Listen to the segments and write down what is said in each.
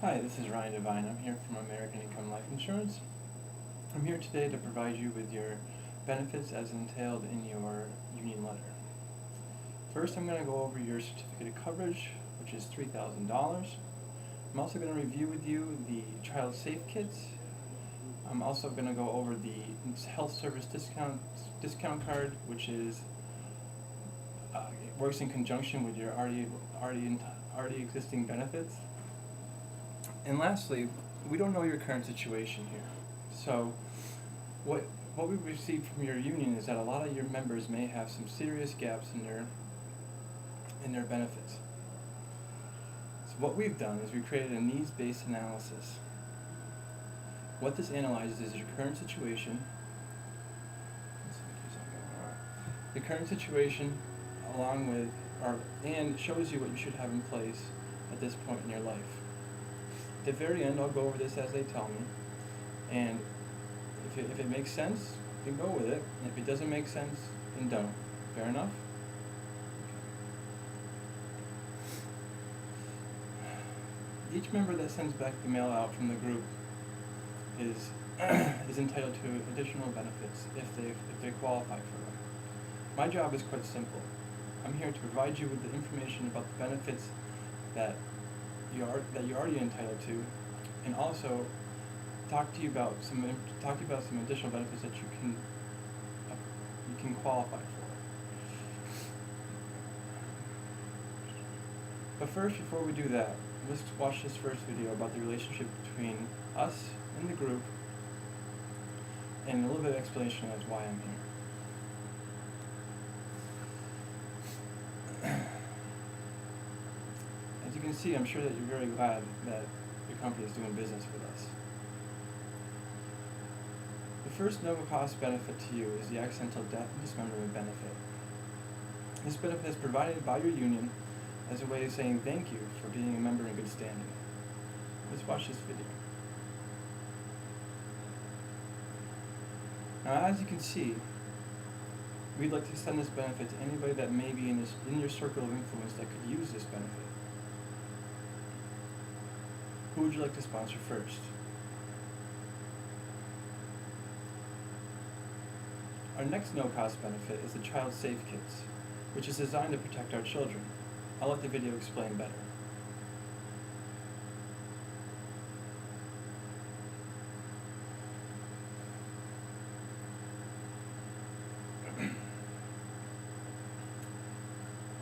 Hi, this is Ryan Devine. I'm here from American Income Life Insurance. I'm here today to provide you with your benefits as entailed in your union letter. First, I'm going to go over your certificate of coverage, which is $3,000. I'm also going to review with you the child safe kits. I'm also going to go over the health service discount card, which is works in conjunction with your already existing benefits. And lastly, we don't know your current situation here. So what we've received from your union is that a lot of your members may have some serious gaps in their benefits. So what we've done is we created a needs-based analysis. What this analyzes is your current situation, along with, and shows you what you should have in place at this point in your life. At the very end, I'll go over this as they tell me, and if it makes sense, then go with it, and if it doesn't make sense, then don't. Fair enough? Each member that sends back the mail out from the group is entitled to additional benefits if they qualify for them. My job is quite simple. I'm here to provide you with the information about the benefits that you're already entitled to, and also talk to you about some additional benefits that you can qualify for. But first, before we do that, let's watch this first video about the relationship between us and the group, and a little bit of explanation as why I'm here. As you can see, I'm sure that you're very glad that your company is doing business with us. The first no-cost benefit to you is the accidental death and dismemberment benefit. This benefit is provided by your union as a way of saying thank you for being a member in good standing. Let's watch this video. Now, as you can see, we'd like to extend this benefit to anybody that may be in your circle of influence that could use this benefit. Who would you like to sponsor first? Our next no-cost benefit is the child safe kits, which is designed to protect our children. I'll let the video explain better.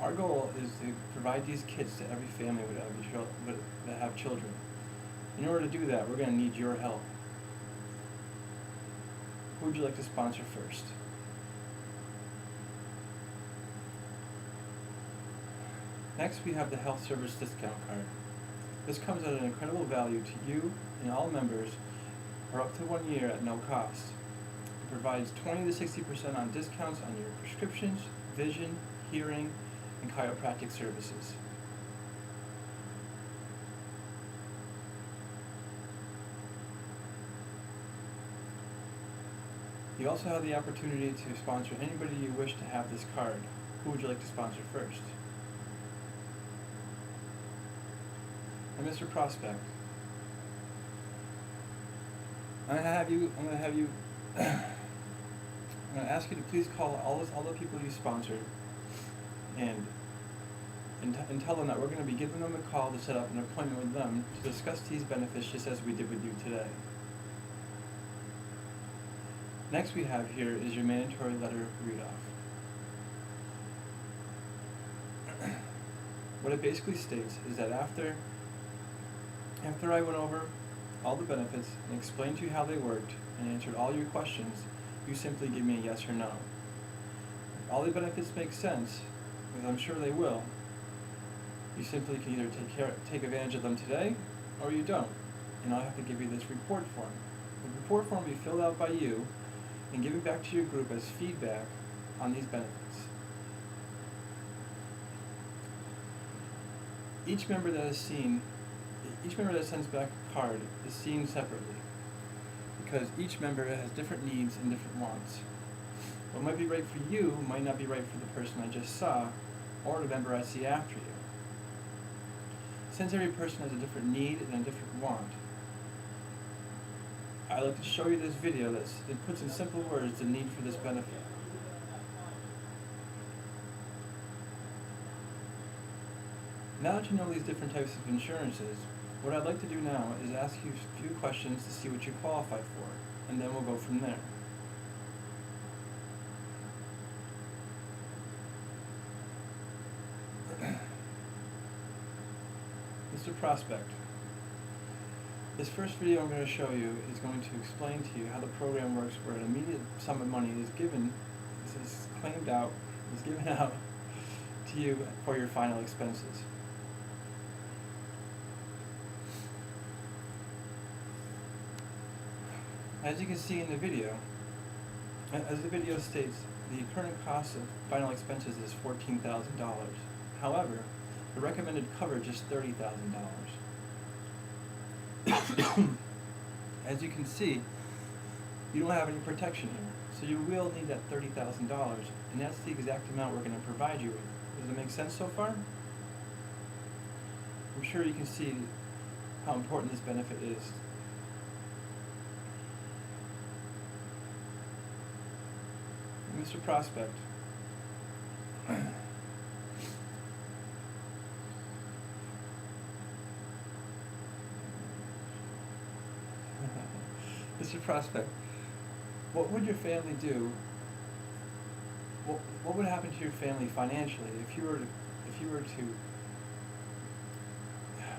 Our goal is to provide these kits to every family that have children. In order to do that, we're going to need your help. Who would you like to sponsor first? Next, we have the health service discount card. This comes at an incredible value to you and all members for up to 1 year at no cost. It provides 20 to 60% on discounts on your prescriptions, vision, hearing, and chiropractic services. You also have the opportunity to sponsor anybody you wish to have this card. Who would you like to sponsor first? And Mr. Prospect, I'm going to ask you to please call all the people you sponsored and tell them that we're going to be giving them a call to set up an appointment with them to discuss these benefits just as we did with you today. Next we have here is your mandatory letter read-off. What it basically states is that after I went over all the benefits and explained to you how they worked and answered all your questions, you simply give me a yes or no. If all the benefits make sense, as I'm sure they will, you simply can either take advantage of them today or you don't, and I'll have to give you this report form. The report form will be filled out by you and given back to your group as feedback on these benefits. Each member that sends back a card is seen separately because each member has different needs and different wants. What might be right for you might not be right for the person I just saw or the member I see after you. Since every person has a different need and a different want, I'd like to show you this video that puts in simple words the need for this benefit. Now that you know these different types of insurances, what I'd like to do now is ask you a few questions to see what you qualify for, and then we'll go from there. Mr. Prospect, this first video I'm going to show you is going to explain to you how the program works, where an immediate sum of money is given, is given out to you for your final expenses. As you can see in the video, as the video states, the current cost of final expenses is $14,000. However, the recommended coverage is $30,000. As you can see, you don't have any protection here, so you will need that $30,000, and that's the exact amount we're going to provide you with. Does it make sense so far? I'm sure you can see how important this benefit is. Mr. Prospect, Mr. Prospect, what would your family do? What would happen to your family financially if you were to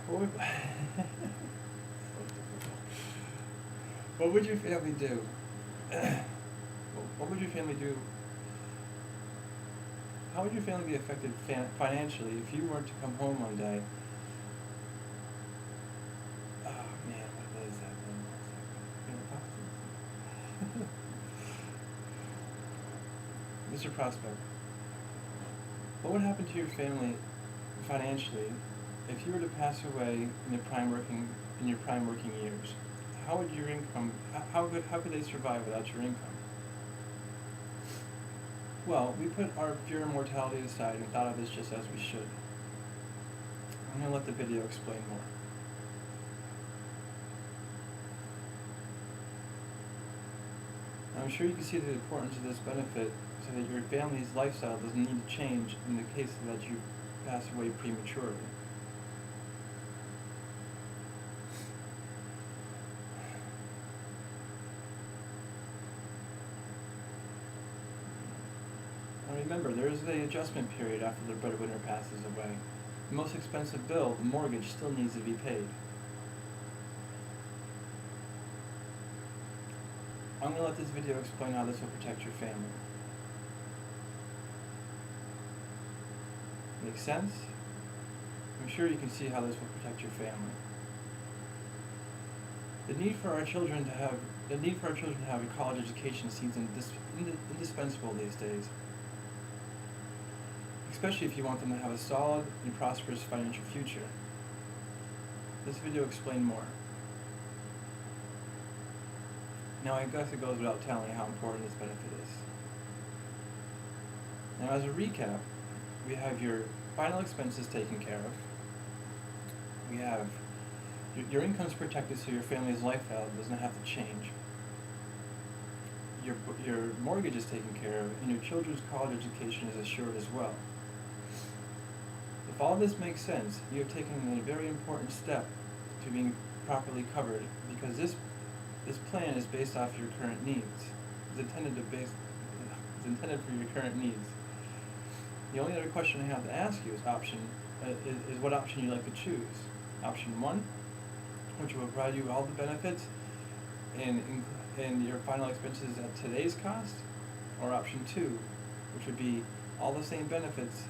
what would what would your family do? What would your family do? How would your family be affected financially if you were to come home one day? Oh man, what is that thing? Mr. Prospect, what would happen to your family financially if you were to pass away in your prime working years? How would your income? How could they survive without your income? Well, we put our fear of mortality aside and thought of this just as we should. I'm going to let the video explain more. I'm sure you can see the importance of this benefit so that your family's lifestyle doesn't need to change in the case that you pass away prematurely. Remember, there is an adjustment period after the breadwinner passes away. The most expensive bill, the mortgage, still needs to be paid. I'm going to let this video explain how this will protect your family. Make sense? I'm sure you can see how this will protect your family. The need for our children to have a college education seems indispensable these days, especially if you want them to have a solid and prosperous financial future. This video explains more. Now, I guess it goes without telling how important this benefit is. Now, as a recap, we have your final expenses taken care of. We have your income's protected so your family's lifestyle doesn't have to change. Your mortgage is taken care of, and your children's college education is assured as well. If all this makes sense, you have taken a very important step to being properly covered, because this plan is based off your current needs. It's intended for your current needs. The only other question I have to ask you is what option you'd like to choose. Option 1, which will provide you all the benefits and your final expenses at today's cost, or option 2, which would be all the same benefits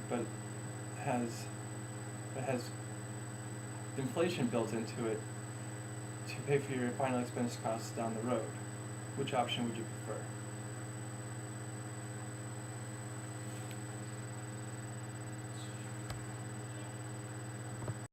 but has inflation built into it to pay for your final expense costs down the road. Which option would you prefer?